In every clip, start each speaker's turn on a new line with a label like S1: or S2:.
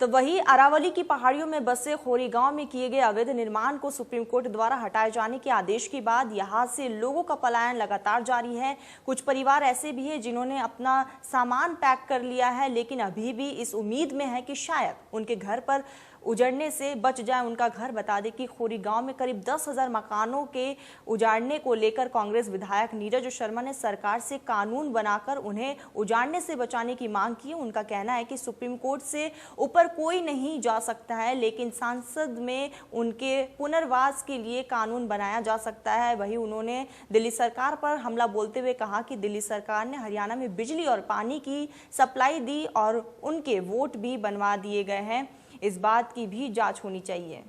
S1: तो वहीं अरावली की पहाड़ियों में बसे खोरी गांव में किए गए अवैध निर्माण को सुप्रीम कोर्ट द्वारा हटाए जाने के आदेश के बाद यहां से लोगों का पलायन लगातार जारी है। कुछ परिवार ऐसे भी हैं जिन्होंने अपना सामान पैक कर लिया है, लेकिन अभी भी इस उम्मीद में है कि शायद उनके घर पर उजड़ने से बच जाए उनका घर। बता दें कि खोरी गांव में करीब 10,000 मकानों के उजाड़ने को लेकर कांग्रेस विधायक नीरज शर्मा ने सरकार से कानून बनाकर उन्हें उजाड़ने से बचाने की मांग की। उनका कहना है कि सुप्रीम कोर्ट से ऊपर कोई नहीं जा सकता है, लेकिन संसद में उनके पुनर्वास के लिए कानून बनाया जा सकता है। वहीं उन्होंने दिल्ली सरकार पर हमला बोलते हुए कहा कि दिल्ली सरकार ने हरियाणा में बिजली और पानी की सप्लाई दी और उनके वोट भी बनवा दिए गए हैं, इस बात की भी जांच होनी चाहिए।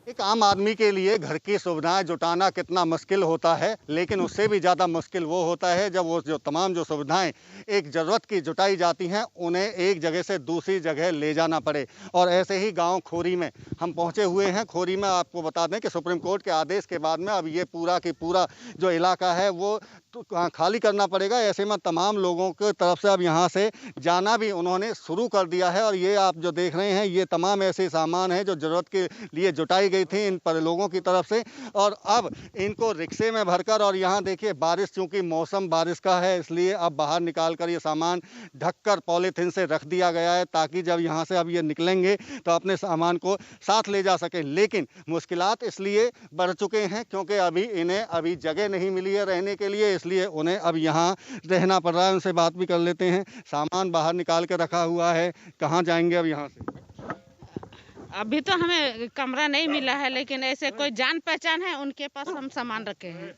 S2: एक आम आदमी के लिए घर की सुविधाएं जुटाना कितना मुश्किल होता है, लेकिन उससे भी ज़्यादा मुश्किल वो होता है जब वो तमाम सुविधाएं एक ज़रूरत की जुटाई जाती हैं, उन्हें एक जगह से दूसरी जगह ले जाना पड़े। और ऐसे ही गांव खोरी में हम पहुंचे हुए हैं। खोरी में आपको बता दें कि सुप्रीम कोर्ट के आदेश के बाद में अब ये पूरा की पूरा जो इलाका है वो खाली करना पड़ेगा। ऐसे में तमाम लोगों की तरफ से अब यहाँ से जाना भी उन्होंने शुरू कर दिया है। और ये आप जो देख रहे हैं, ये तमाम ऐसे सामान है जो ज़रूरत के लिए जुटाई गई थी इन पर लोगों की तरफ से, और अब इनको रिक्शे में भरकर, और यहाँ देखिए बारिश, चूंकि मौसम बारिश का है इसलिए अब बाहर निकाल कर ये सामान ढककर पॉलीथीन से रख दिया गया है, ताकि जब यहाँ से अब ये निकलेंगे तो अपने सामान को साथ ले जा सकें। लेकिन मुश्किलात इसलिए बढ़ चुके हैं क्योंकि अभी जगह नहीं मिली है रहने के लिए, इसलिए उन्हें अब यहाँ रहना पड़ रहा है। उनसे बात भी कर लेते हैं। सामान बाहर निकाल के रखा हुआ है, कहाँ जाएंगे अब यहाँ से?
S3: अभी तो हमें कमरा नहीं मिला है, लेकिन ऐसे कोई जान पहचान है उनके पास हम सामान रखे हैं।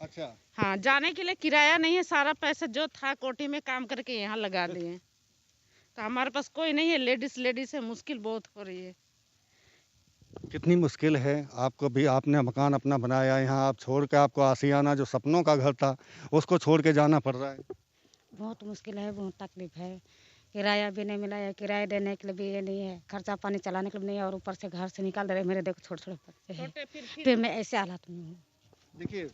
S2: अच्छा।
S3: हाँ, जाने के लिए किराया नहीं है, सारा पैसा जो था कोठी में काम करके यहाँ लगा दिए। तो हमारे पास कोई नहीं है, लेडीज है, मुश्किल बहुत हो रही है।
S2: कितनी मुश्किल है आपको भी? आपने मकान अपना बनाया, यहाँ आप छोड़ के, आपको आशियाना जो सपनों का घर था उसको छोड़ के जाना पड़ रहा है।
S4: बहुत मुश्किल है, बहुत तकलीफ है। किराया भी नहीं मिला है, किराया देने के लिए भी ये नहीं है, खर्चा पानी चलाने के लिए नहीं है, और ऊपर से घर से निकाल दे रहे। मेरे देखो छोटे छोटे बच्चे हैं, फिर मैं ऐसे हालात में हूँ।
S2: देखिए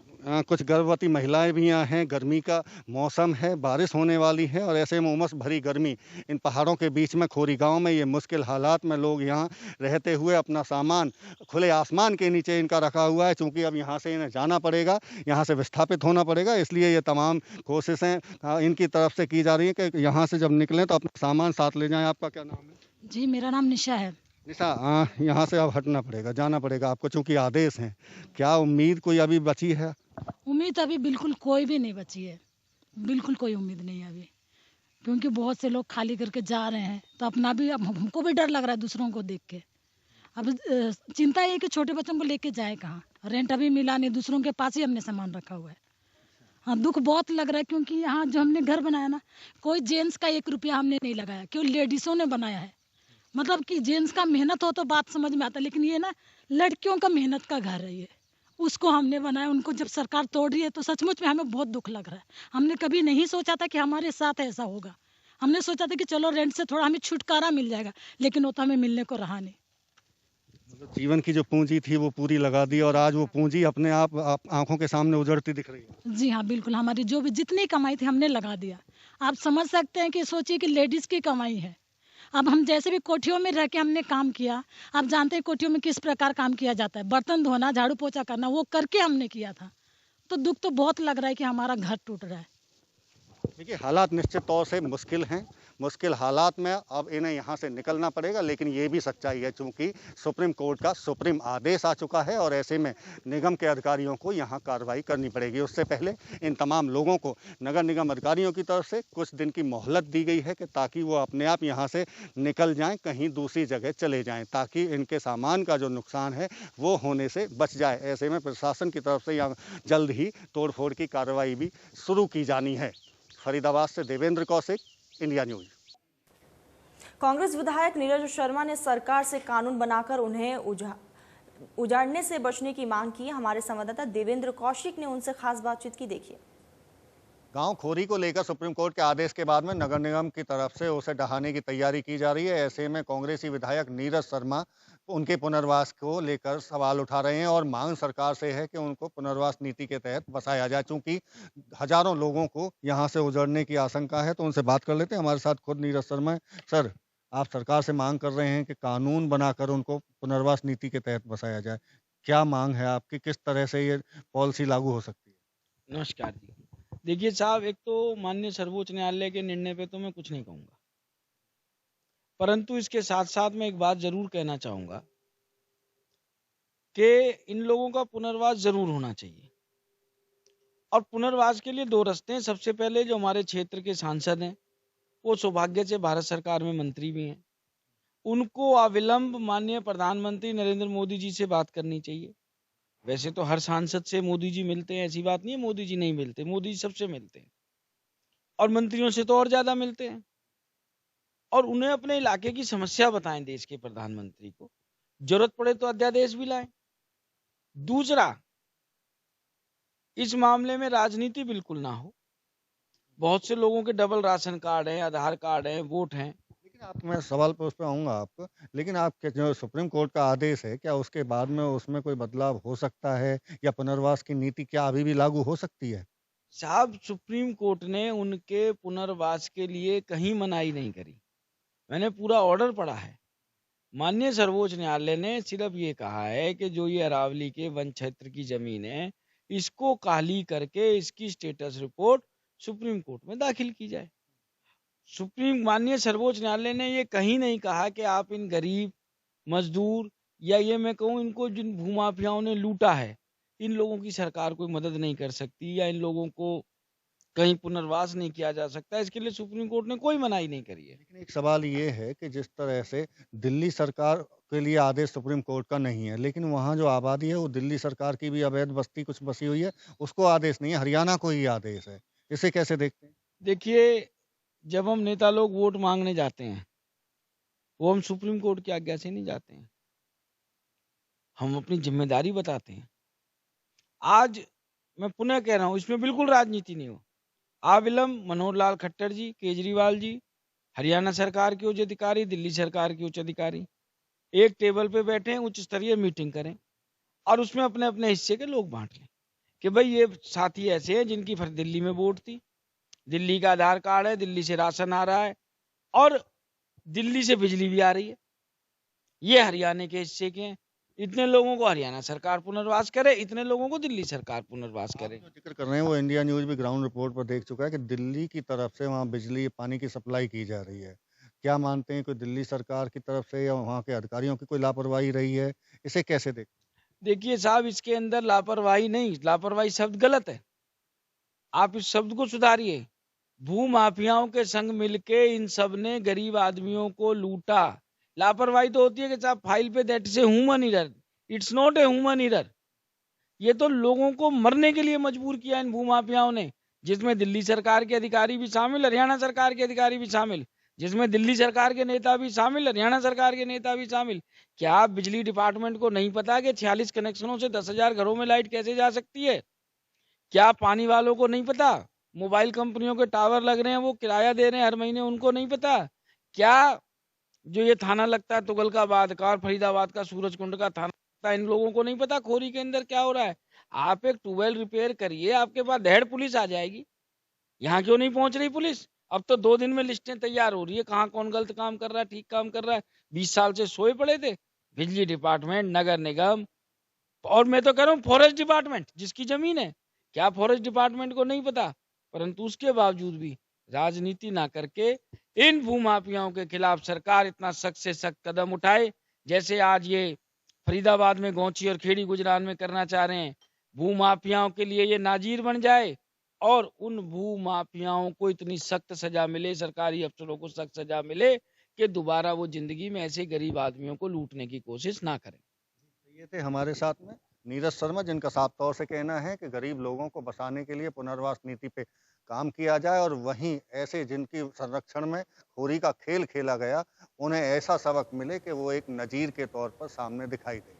S2: कुछ गर्भवती महिलाएं भी यहाँ हैं। गर्मी का मौसम है, बारिश होने वाली है, और ऐसे में उमस भरी गर्मी इन पहाड़ों के बीच में खोरी गांव में ये मुश्किल हालात में लोग यहाँ रहते हुए अपना सामान खुले आसमान के नीचे इनका रखा हुआ है। चूँकि अब यहाँ से इन्हें जाना पड़ेगा, यहाँ से विस्थापित होना पड़ेगा, इसलिए ये तमाम कोशिशें इनकी तरफ से की जा रही हैं कि यहाँ से जब निकलें तो अपना सामान साथ ले जाएँ। आपका क्या नाम है?
S4: जी, मेरा नाम निशा है।
S2: निशा, यहाँ से अब हटना पड़ेगा, जाना पड़ेगा आपको, चूंकि आदेश हैं। क्या उम्मीद कोई अभी बची है?
S4: उम्मीद अभी बिल्कुल कोई भी नहीं बची है, बिल्कुल कोई उम्मीद नहीं है अभी, क्योंकि बहुत से लोग खाली करके जा रहे हैं। तो अपना भी, अब हमको भी डर लग रहा है दूसरों को देख के। अब चिंता ये है कि छोटे बच्चों को लेके जाए कहाँ, रेंट अभी मिला नहीं, दूसरों के पास ही हमने सामान रखा हुआ है। हाँ, दुख बहुत लग रहा है, क्योंकि यहाँ जो हमने घर बनाया ना, कोई जेंट्स का 1 रुपया हमने नहीं लगाया, क्यों लेडीज़ों ने बनाया है। मतलब कि जेंट्स का मेहनत हो तो बात समझ में आता है, लेकिन ये ना लड़कियों का मेहनत का घर है, ये उसको हमने बनाया। उनको जब सरकार तोड़ रही है तो सचमुच में हमें बहुत दुख लग रहा है। हमने कभी नहीं सोचा था कि हमारे साथ ऐसा होगा। हमने सोचा था कि चलो रेंट से थोड़ा हमें छुटकारा मिल जाएगा, लेकिन वो तो हमें मिलने को रहा नहीं।
S2: जीवन की जो पूंजी थी वो पूरी लगा दी, और आज वो पूंजी अपने आप आंखों के सामने उजड़ती दिख रही है।
S4: जी हाँ, बिल्कुल। हमारी जो भी जितनी कमाई थी हमने लगा दिया। आप समझ सकते हैं कि सोचिए कि लेडीज़ की कमाई है। अब हम जैसे भी कोठियों में रह के हमने काम किया, आप जानते हैं कोठियों में किस प्रकार काम किया जाता है, बर्तन धोना, झाड़ू पोछा करना, वो करके हमने किया था। तो दुख तो बहुत लग रहा है कि हमारा घर टूट रहा है।
S2: देखिए हालात निश्चित तौर से मुश्किल हैं। मुश्किल हालात में अब इन्हें यहाँ से निकलना पड़ेगा, लेकिन ये भी सच्चाई है चूँकि सुप्रीम कोर्ट का सुप्रीम आदेश आ चुका है, और ऐसे में निगम के अधिकारियों को यहाँ कार्रवाई करनी पड़ेगी। उससे पहले इन तमाम लोगों को नगर निगम अधिकारियों की तरफ से कुछ दिन की मोहलत दी गई है कि ताकि वो अपने आप यहाँ से निकल जाएँ, कहीं दूसरी जगह चले जाएँ, ताकि इनके सामान का जो नुकसान है वो होने से बच जाए। ऐसे में प्रशासन की तरफ से यहाँ जल्द ही तोड़फोड़ की कार्रवाई भी शुरू की जानी है। फरीदाबाद से देवेंद्र कौशिक, इंडिया न्यूज।
S1: कांग्रेस विधायक नीरज शर्मा ने सरकार से कानून बनाकर उन्हें उजाड़ने से बचने की मांग की। हमारे संवाददाता देवेंद्र कौशिक ने उनसे खास बातचीत की, देखिए।
S2: गांव खोरी को लेकर सुप्रीम कोर्ट के आदेश के बाद में नगर निगम की तरफ से उसे ढहाने की तैयारी की जा रही है। ऐसे में कांग्रेसी विधायक नीरज शर्मा उनके पुनर्वास को लेकर सवाल उठा रहे हैं और मांग सरकार से है कि उनको पुनर्वास नीति के तहत बसाया जाए। चूंकि हजारों लोगों को यहाँ से उजड़ने की आशंका है, तो उनसे बात कर लेते हैं। हमारे साथ खुद नीरज शर्मा है। सर, आप सरकार से मांग कर रहे हैं कि कानून बनाकर उनको पुनर्वास नीति के तहत बसाया जाए। क्या मांग है आपकी? किस तरह से ये पॉलिसी लागू हो सकती है?
S5: नमस्कार जी। देखिए साहब, एक तो माननीय सर्वोच्च न्यायालय के निर्णय पे तो मैं कुछ नहीं कहूँगा, परंतु इसके साथ साथ मैं एक बात जरूर कहना चाहूँगा कि इन लोगों का पुनर्वास जरूर होना चाहिए। और पुनर्वास के लिए दो रास्ते हैं। सबसे पहले जो हमारे क्षेत्र के सांसद हैं, वो सौभाग्य से भारत सरकार में मंत्री भी हैं, उनको अविलंब माननीय प्रधानमंत्री नरेंद्र मोदी जी से बात करनी चाहिए। वैसे तो हर सांसद से मोदी जी मिलते हैं, ऐसी बात नहीं है मोदी जी नहीं मिलते, मोदी जी सबसे मिलते हैं और मंत्रियों से तो और ज्यादा मिलते हैं। और उन्हें अपने इलाके की समस्या बताएं देश के प्रधानमंत्री को, जरूरत पड़े तो अध्यादेश भी लाएं। दूसरा, इस मामले में राजनीति बिल्कुल ना हो। बहुत से लोगों के डबल राशन कार्ड हैं, आधार कार्ड हैं, वोट हैं।
S2: मैं सवाल पे उस पर आऊंगा आपको, लेकिन आपके जो सुप्रीम कोर्ट का आदेश है, क्या उसके बाद में उसमें कोई बदलाव हो सकता है या पुनर्वास की नीति क्या अभी भी लागू हो सकती है?
S5: साहब, सुप्रीम कोर्ट ने उनके पुनर्वास के लिए कहीं मनाही नहीं करी। मैंने पूरा ऑर्डर पढ़ा है। माननीय सर्वोच्च न्यायालय ने सिर्फ ये कहा है कि जो ये अरावली के वन क्षेत्र की जमीन है, इसको खाली करके इसकी स्टेटस रिपोर्ट सुप्रीम कोर्ट में दाखिल की जाए। माननीय सर्वोच्च न्यायालय ने ये कहीं नहीं कहा कि आप इन गरीब मजदूर या ये मैं कहूँ इनको जिन भूमाफियाओं ने लूटा है, इन लोगों की सरकार कोई मदद नहीं कर सकती या इन लोगों को कहीं पुनर्वास नहीं किया जा सकता। इसके लिए सुप्रीम कोर्ट ने कोई मनाही नहीं करी है।
S2: लेकिन एक सवाल ये है कि जिस तरह से दिल्ली सरकार के लिए आदेश सुप्रीम कोर्ट का नहीं है, लेकिन वहाँ जो आबादी है वो दिल्ली सरकार की भी अवैध बस्ती कुछ बसी हुई है, उसको आदेश नहीं है, हरियाणा को ही आदेश है। इसे कैसे देखते हैं?
S5: देखिए, जब हम नेता लोग वोट मांगने जाते हैं, वो हम सुप्रीम कोर्ट की आज्ञा से नहीं जाते हैं, हम अपनी जिम्मेदारी बताते हैं। आज मैं पुनः कह रहा हूँ, इसमें बिल्कुल राजनीति नहीं हो। अविलंब मनोहर लाल खट्टर जी, केजरीवाल जी, हरियाणा सरकार के उच्च अधिकारी, दिल्ली सरकार के उच्च अधिकारी एक टेबल पे बैठे, उच्च स्तरीय मीटिंग करें और उसमें अपने अपने हिस्से के लोग बांट लें कि भाई ये साथी ऐसे हैं जिनकी फिर दिल्ली में वोट थी, दिल्ली का आधार कार्ड है, दिल्ली से राशन आ रहा है और दिल्ली से बिजली भी आ रही है, ये हरियाणा के हिस्से के हैं। इतने लोगों को हरियाणा सरकार पुनर्वास करे, इतने लोगों को दिल्ली सरकार पुनर्वास करे।
S2: जो जिक्र कर रहे हैं वो इंडिया न्यूज भी ग्राउंड रिपोर्ट पर देख चुका है कि दिल्ली की तरफ से वहाँ बिजली पानी की सप्लाई की जा रही है। क्या मानते हैं, कोई दिल्ली सरकार की तरफ से या वहाँ के अधिकारियों की कोई लापरवाही रही है? इसे कैसे देख?
S5: देखिए साहब, इसके अंदर लापरवाही नहीं, लापरवाही शब्द गलत है, आप इस शब्द को सुधारिए। भू माफियाओं के संग मिलके इन सब ने गरीब आदमियों को लूटा। लापरवाही तो होती है कि साहब फाइल पे that is a human error, it's not a human error. ये तो लोगों को मरने के लिए मजबूर किया इन भूमाफियाओं ने, जिसमें दिल्ली सरकार के अधिकारी भी शामिल, हरियाणा सरकार के अधिकारी भी शामिल, जिसमें दिल्ली सरकार के नेता भी शामिल, हरियाणा सरकार के नेता भी शामिल। क्या बिजली डिपार्टमेंट को नहीं पता कि 46 कनेक्शनों से 10,000 घरों में लाइट कैसे जा सकती है? क्या पानी वालों को नहीं पता? मोबाइल कंपनियों के टावर लग रहे हैं, वो किराया दे रहे हैं हर महीने, उनको नहीं पता? क्या जो ये थाना लगता है तुगलकाबाद का और फरीदाबाद का सूरजकुंड का थाना, इन लोगों को नहीं पता खोरी के अंदर क्या हो रहा है? आप एक ट्यूबवेल रिपेयर करिए, आपके पास ढेर पुलिस आ जाएगी। यहाँ क्यों नहीं पहुंच रही पुलिस? अब तो 2 दिन में लिस्टें तैयार हो रही है, कहाँ कौन गलत काम कर रहा है, ठीक काम कर रहा है। 20 साल से सोए पड़े थे बिजली डिपार्टमेंट, नगर निगम और मैं तो कह रहा हूँ फॉरेस्ट डिपार्टमेंट जिसकी जमीन है। क्या फॉरेस्ट डिपार्टमेंट को नहीं पता? परंतु उसके बावजूद भी राजनीति ना करके इन भूमाफियाओं के खिलाफ सरकार इतना सख्त से सख्त कदम उठाए, जैसे आज ये फरीदाबाद में गौची और खेड़ी गुजरात में करना चाह रहे हैं। भूमाफियाओं के लिए ये नाजीर बन जाए और उन भूमाफियाओं को इतनी सख्त सजा मिले, सरकारी अफसरों को सख्त सजा मिले कि दोबारा वो जिंदगी में ऐसे गरीब आदमियों को लूटने की कोशिश ना करें।
S2: ये थे हमारे साथ में नीरज शर्मा, जिनका साफ तौर से कहना है कि गरीब लोगों को बसाने के लिए पुनर्वास नीति पे काम किया जाए और वहीं ऐसे जिनकी संरक्षण में खोरी का खेल खेला गया, उन्हें ऐसा सबक मिले कि वो एक नजीर के तौर पर सामने दिखाई दे।